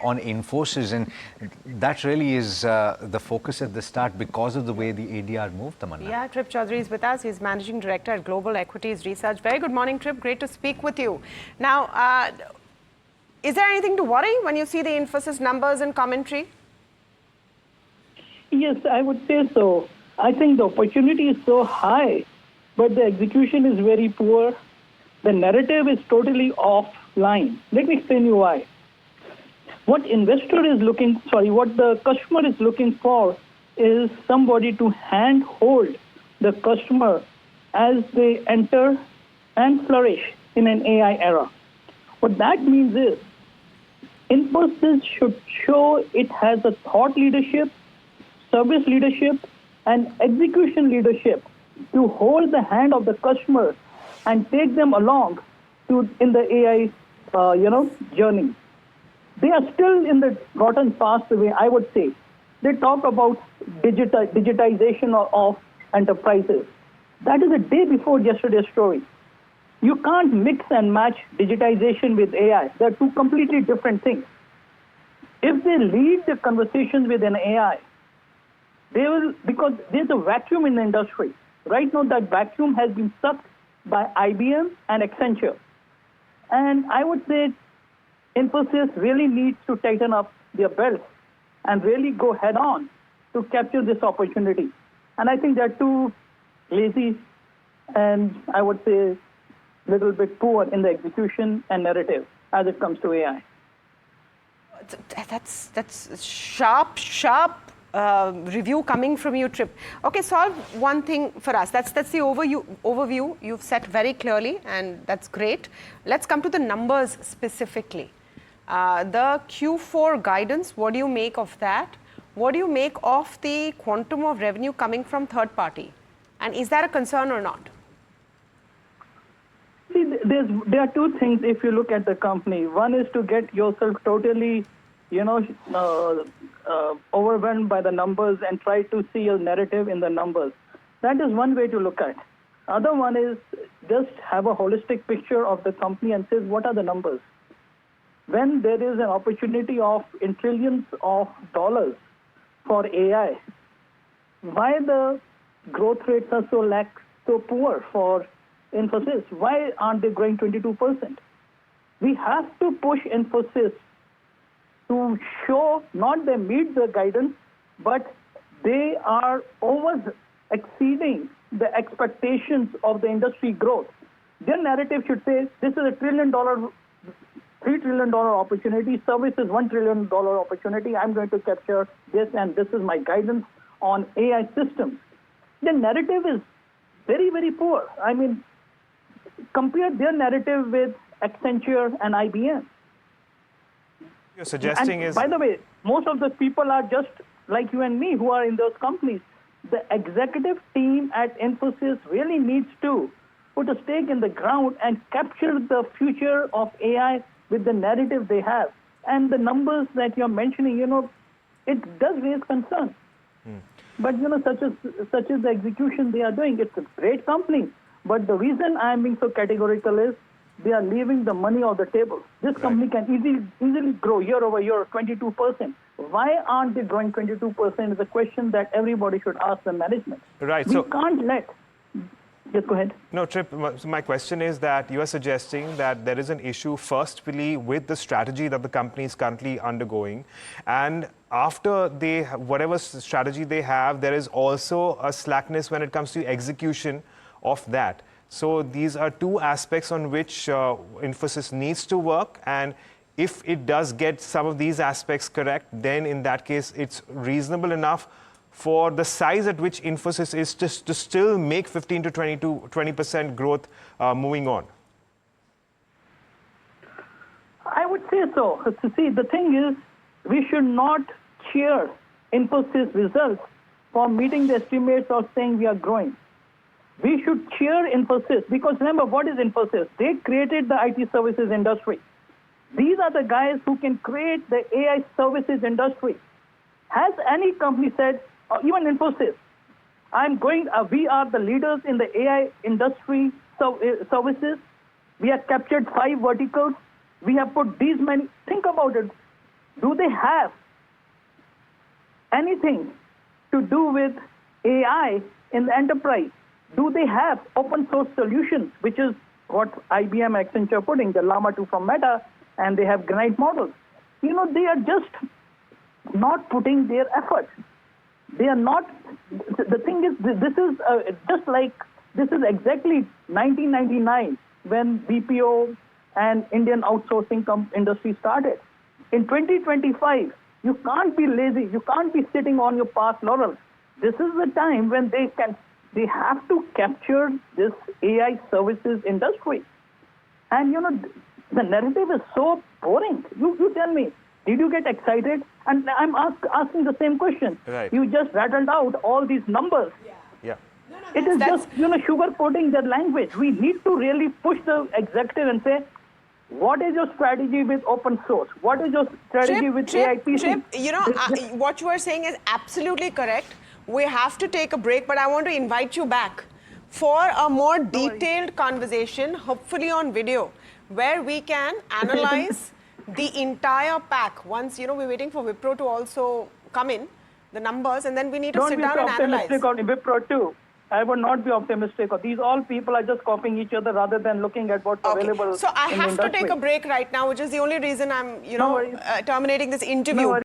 on Infosys, and that really is the focus at the start because of the way the ADR moved, Tamanna. Yeah, Trip Chowdhry is with us. He's Managing Director at Global Equities Research. Very good morning, Trip. Great to speak with you. Now, is there anything to worry when you see the Infosys numbers and commentary? Yes, I would say so. I think the opportunity is so high, but the execution is very poor. The narrative is totally offline. Let me explain you why. What the customer is looking for is somebody to handhold the customer as they enter and flourish in an AI era. What that means is Infosys should show it has a thought leadership, service leadership, and execution leadership to hold the hand of the customer and take them along in the AI journey. They are still in the rotten past way, I would say. They talk about digitization of enterprises. That is a day before yesterday's story. You can't mix and match digitization with AI. They're two completely different things. If they lead the conversations with an AI, they will, because there's a vacuum in the industry. Right now, that vacuum has been sucked by IBM and Accenture. And I would say Infosys really needs to tighten up their belts and really go head on to capture this opportunity. And I think they're too lazy and I would say a little bit poor in the execution and narrative as it comes to AI. That's sharp review coming from you, Trip. Okay, solve one thing for us. That's the overview you've set very clearly, and that's great. Let's come to the numbers specifically. The Q4 guidance, what do you make of that? What do you make of the quantum of revenue coming from third party? And is that a concern or not? See, there are two things if you look at the company. One is to get yourself totally, overwhelmed by the numbers and try to see a narrative in the numbers. That is one way to look at. Other one is just have a holistic picture of the company and says, what are the numbers? When there is an opportunity in trillions of dollars for AI, why the growth rates are so poor for Infosys? Why aren't they growing 22%? We have to push Infosys to show not they meet the guidance, but they are exceeding the expectations of the industry growth. Their narrative should say, this is a $3 trillion opportunity, service is $1 trillion opportunity, I'm going to capture this and this is my guidance on AI systems. The narrative is very, very poor. I mean, compare their narrative with Accenture and IBM. You're suggesting by the way, most of the people are just like you and me who are in those companies. The executive team at Infosys really needs to put a stake in the ground and capture the future of AI with the narrative they have. And the numbers that you're mentioning, it does raise concern. But, such as the execution they are doing, it's a great company. But the reason I'm being so categorical is they are leaving the money on the table. This company can easily grow year over year 22%. Why aren't they growing 22% is a question that everybody should ask the management. Right. We can't let... Yes, go ahead. No, Trip, my question is that you are suggesting that there is an issue firstly with the strategy that the company is currently undergoing. And after whatever strategy they have, there is also a slackness when it comes to execution of that. So these are two aspects on which Infosys needs to work. And if it does get some of these aspects correct, then in that case, it's reasonable enough for the size at which Infosys is to still make 15 to 20% growth moving on. I would say so. See, the thing is, we should not cheer Infosys results for meeting the estimates or saying we are growing. We should cheer Infosys because remember, what is Infosys? They created the IT services industry. These are the guys who can create the AI services industry. Has any company said, even Infosys, we are the leaders in the AI industry services. We have captured 5 verticals. We have put these many, think about it. Do they have anything to do with AI in the enterprise? Do they have open source solutions, which is what IBM, Accenture putting, the Llama 2 from Meta, and they have Granite models. You know, they are just not putting their effort. They are not, the thing is, this is just like, this is exactly 1999 when BPO and Indian outsourcing industry started. In 2025, you can't be lazy. You can't be sitting on your past laurels. This is the time when they have to capture this AI services industry. And you know, the narrative is so boring. You tell me, did you get excited? And I'm asking the same question. Right. You just rattled out all these numbers. Yeah. It is just, you know, sugarcoating their language. We need to really push the executive and say, what is your strategy with open source? What is your strategy with AIPC? Trip, you know, what you are saying is absolutely correct. We have to take a break, but I want to invite you back for a more detailed conversation, hopefully on video, where we can analyze the entire pack. Once, you know, we're waiting for Wipro to also come in, the numbers, and then we need to sit down and analyze. Don't be optimistic on Wipro too. I would not be optimistic. These all people are just copying each other rather than looking at what's available. So I in the have to take industry. a break right now, which is the only reason I'm, you know, terminating this interview. No worries.